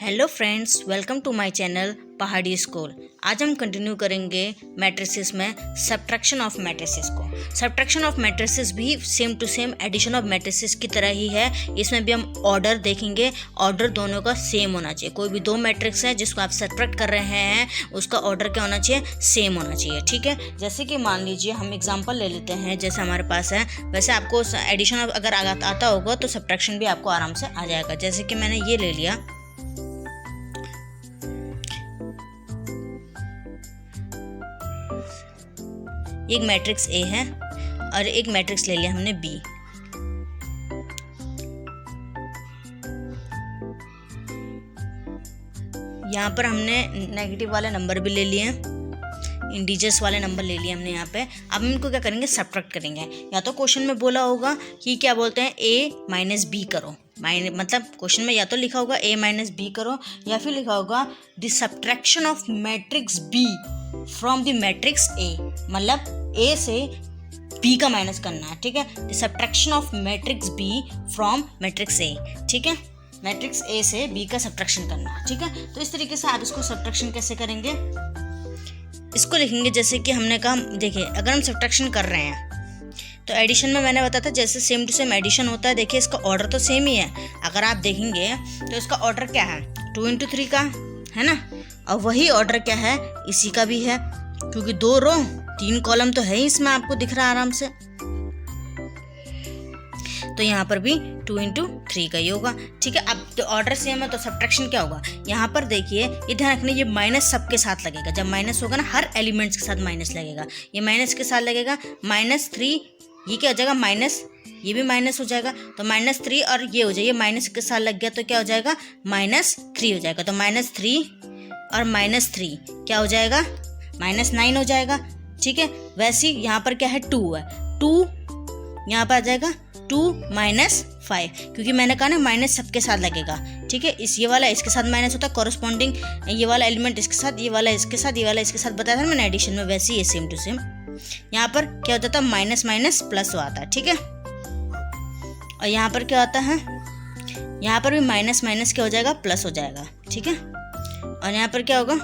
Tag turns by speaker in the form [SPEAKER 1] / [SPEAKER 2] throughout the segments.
[SPEAKER 1] Hello friends, welcome to my channel Pahadi school. आज हम continue करेंगे मैट्रिसेस में सब्ट्रैक्शन ऑफ मैट्रिसेस को। सब्ट्रैक्शन ऑफ मैट्रिसेस भी same to same addition of matrices की तरह ही है। इसमें भी हम ऑर्डर देखेंगे। ऑर्डर दोनों का सेम होना चाहिए। कोई भी दो मैट्रिक्स है जिसको आप सब्ट्रैक्ट कर रहे हैं, उसका ऑर्डर क्या होना चाहिए? सेम होना चाहिए। ठीक है, जैसे कि मान लीजिए हम एग्जाम्पल ले लेते हैं। जैसे हमारे पास है, वैसे आपको एडिशन अगर आता होगा तो सब्ट्रैक्शन भी आपको आराम से आ जाएगा। जैसे कि मैंने ये ले लिया, एक मैट्रिक्स ए है और एक मैट्रिक्स ले लिया हमने बी। यहाँ पर हमने नेगेटिव वाले नंबर भी ले लिए हैं, इंटीजर्स वाले नंबर ले लिए हमने यहाँ पे। अब हम इनको क्या करेंगे? सब्ट्रैक्ट करेंगे। या तो क्वेश्चन में बोला होगा कि क्या बोलते हैं, ए माइनस बी करो। मतलब क्वेश्चन में या तो लिखा होगा ए माइनस बी करो, या फिर लिखा होगा the subtraction of matrix B from the matrix A. मतलब ए से बी का माइनस करना है। ठीक है, the subtraction of matrix B from matrix A. ठीक है, मैट्रिक्स ए से बी का सब्ट्रैक्शन करना है। ठीक है, तो इस तरीके से आप इसको सब्ट्रैक्शन कैसे करेंगे, इसको लिखेंगे। जैसे कि हमने कहा, देखिए अगर हम सब्ट्रैक्शन कर रहे हैं तो एडिशन में मैंने बताया था जैसे सेम टू सेम एडिशन होता है। देखिए इसका ऑर्डर तो सेम ही है। अगर आप देखेंगे तो इसका ऑर्डर क्या है? 2 into 3 का है ना। और वही ऑर्डर क्या है? इसी का भी है, क्योंकि 2 रो 3 कॉलम तो है ही इसमें, आपको दिख रहा है आराम से। तो यहाँ पर भी 2 into 3 का ही होगा। ठीक है, अब तो ऑर्डर सेम है तो सब्ट्रैक्शन क्या होगा? यहाँ पर देखिए, ये ध्यान रखना, ये माइनस सबके साथ लगेगा। जब माइनस होगा ना, हर एलिमेंट्स के साथ माइनस लगेगा। ये माइनस के साथ लगेगा। -3, ये क्या हो जाएगा? माइनस, ये भी माइनस हो जाएगा। तो -3 और ये हो जाएगा, माइनस के साथ लग गया तो क्या हो जाएगा? -3 हो जाएगा। तो -3 और -3 क्या हो जाएगा? -9 हो जाएगा। ठीक है, वैसे ही यहाँ पर क्या है? 2 है। 2 यहाँ पर आ जाएगा 2 - 5, क्योंकि मैंने कहा ना माइनस सबके साथ लगेगा। ठीक है, ये वाला इसके साथ माइनस होता है, कॉरस्पॉन्डिंग ये वाला एलिमेंट इसके साथ, ये वाला इसके साथ, ये वाला इसके साथ बताया था मैंने एडिशन में। वैसे ही ये सेम टू सेम यहाँ पर क्या होता था? माइनस माइनस प्लस आता है। ठीक है, और यहाँ पर क्या होता है? यहाँ पर भी माइनस माइनस क्या हो जाएगा? प्लस हो जाएगा। ठीक है, और यहाँ पर क्या होगा?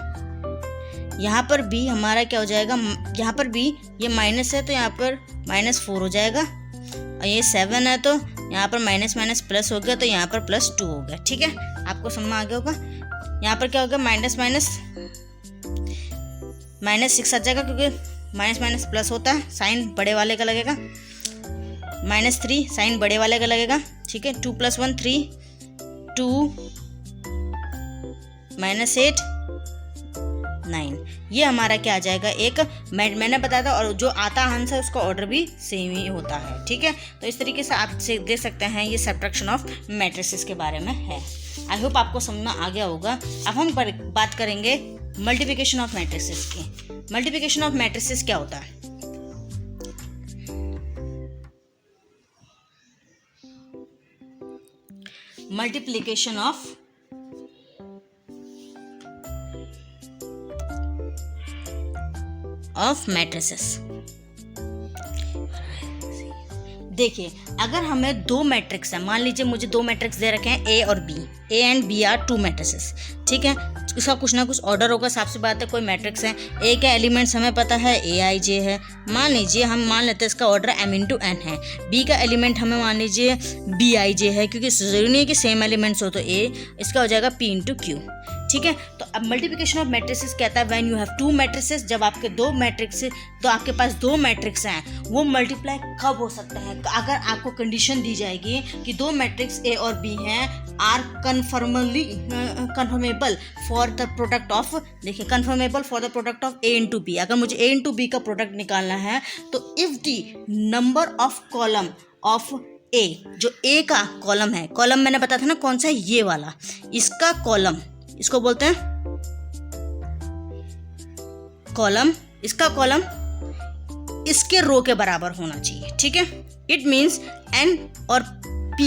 [SPEAKER 1] यहाँ पर भी हमारा क्या हो जाएगा? यहाँ पर भी ये माइनस है तो यहाँ पर -4 हो जाएगा। और ये 7 है तो यहाँ पर माइनस माइनस प्लस हो गया, तो यहाँ पर +2 हो गया। ठीक है, आपको समझ में आ गया होगा। यहाँ पर क्या होगा? माइनस माइनस -6 आ जाएगा, क्योंकि माइनस माइनस प्लस होता है, साइन बड़े वाले का लगेगा। -3 साइन बड़े वाले का लगेगा। ठीक है, 2 + 1 3, 2 -8 9। ये हमारा क्या आ जाएगा? एक मैंने बताया था, और जो आता आंसर उसका ऑर्डर भी सेम ही होता है। ठीक है, तो इस तरीके से आप देख सकते हैं, ये सब्ट्रैक्शन ऑफ मैट्रिसेस के बारे में है। आई होप आपको समझ में आ गया होगा। अब हम बात करेंगे मल्टीप्लिकेशन ऑफ मैट्रिसेस की। मल्टीप्लिकेशन ऑफ मैट्रिसेस क्या होता है? Multiplication of matrices. देखिए, अगर हमें 2 मैट्रिक्स है, मान लीजिए मुझे 2 मैट्रिक्स दे रखे हैं, ए और B. A and B are 2 matrices. ठीक है, इसका कुछ ना कुछ ऑर्डर होगा। साफ सी बात है, कोई मैट्रिक्स है, ए के एलिमेंट्स हमें पता है AIJ है। मान लीजिए हम मान लेते हैं इसका ऑर्डर M × N है। बी का एलिमेंट हमें मान लीजिए BIJ है, क्योंकि जरूरी नहीं है कि सेम एलिमेंट्स हो, तो ए इसका हो जाएगा P × Q। ठीक है, तो अब मल्टीप्लिकेशन ऑफ मैट्रिसेस कहता है व्हेन यू हैव 2 मैट्रिसेस, जब आपके 2 मैट्रिक्स, तो आपके पास 2 मैट्रिक्स हैं, वो मल्टीप्लाई कब हो सकता है? अगर आपको कंडीशन दी जाएगी कि 2 मैट्रिक्स ए और बी हैं, are conformable for the product of, देखिए conformable for the product of A into B. अगर मुझे ए इंटू बी का प्रोडक्ट निकालना है, तो if the number of column of A, जो ए का कॉलम है, कॉलम मैंने बताया था ना कौन सा है? ये वाला। इसका कॉलम, इसको बोलते हैं कॉलम। इसका कॉलम इसके रो के बराबर होना चाहिए। ठीक है, इट मीन्स N और P,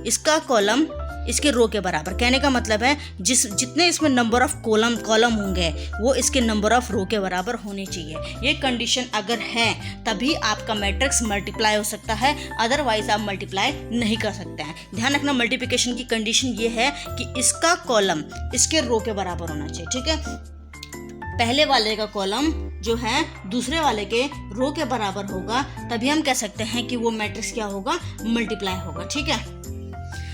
[SPEAKER 1] इसका कॉलम इसके रो के बराबर। कहने का मतलब है जितने इसमें नंबर ऑफ कॉलम होंगे वो इसके नंबर ऑफ रो के बराबर होने चाहिए। ये कंडीशन अगर है तभी आपका मैट्रिक्स मल्टीप्लाई हो सकता है, अदरवाइज आप मल्टीप्लाई नहीं कर सकते हैं। ध्यान रखना, मल्टीप्लिकेशन की कंडीशन ये है कि इसका कॉलम इसके रो के बराबर होना चाहिए। ठीक है, पहले वाले का कॉलम जो है दूसरे वाले के रो के बराबर होगा, तभी हम कह सकते हैं कि वो मैट्रिक्स क्या होगा, मल्टीप्लाई होगा। ठीक है,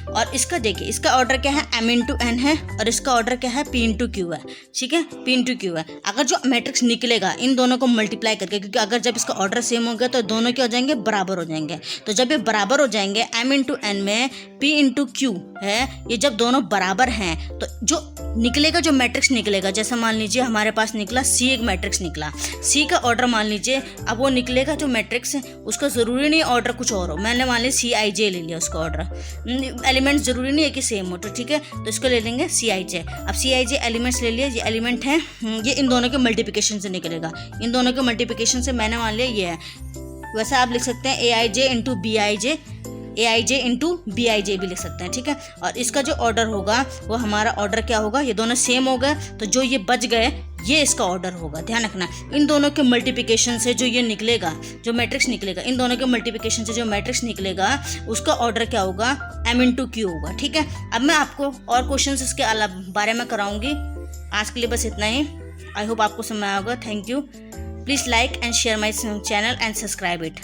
[SPEAKER 1] और इसका देखिए, इसका ऑर्डर क्या है, m इंटू n है, और इसका ऑर्डर क्या है, p इंटू क्यू है। ठीक है, p इंटू क्यू है। अगर जो मैट्रिक्स निकलेगा इन दोनों को मल्टीप्लाई करके, क्योंकि अगर जब इसका ऑर्डर सेम हो गया तो दोनों क्या हो जाएंगे, बराबर हो जाएंगे। तो जब ये बराबर हो जाएंगे, m इंटू n में p इंटू क्यू है, ये जब दोनों बराबर हैं तो जो निकलेगा, जो मैट्रिक्स निकलेगा, जैसे मान लीजिए हमारे पास निकला C एक मैट्रिक्स निकला, C का ऑर्डर मान लीजिए, अब वो निकलेगा जो मैट्रिक्स है उसका ज़रूरी नहीं ऑर्डर कुछ और हो। मैंने मान लीजिए CIJ ले लिया, उसका ऑर्डर एलिमेंट ज़रूरी नहीं है कि सेम हो, तो ठीक है, तो इसको ले लेंगे CIJ। अब CIJ एलिमेंट्स ले लिए, ये एलिमेंट है, ये इन दोनों के मल्टीप्लिकेशन से निकलेगा, इन दोनों के मल्टीप्लिकेशन से मैंने मान लिया ये है। वैसे आप लिख सकते हैं AIJ into BIJ, AIJ into BIJ भी लिख सकते हैं। ठीक है, और इसका जो ऑर्डर होगा वो हमारा ऑर्डर क्या होगा, ये दोनों सेम हो गए तो जो ये बच गए ये इसका ऑर्डर होगा। ध्यान रखना, इन दोनों के मल्टीप्लिकेशन से जो ये निकलेगा, जो मैट्रिक्स निकलेगा, इन दोनों के मल्टीप्लिकेशन से जो मैट्रिक्स निकलेगा उसका ऑर्डर क्या होगा, m इंटू क्यू होगा। ठीक है, अब मैं आपको और क्वेश्चन इसके बारे में कराऊंगी। आज के लिए बस इतना ही। आई होप आपको समझ आया होगा। Thank you. Please like and share my channel and subscribe it.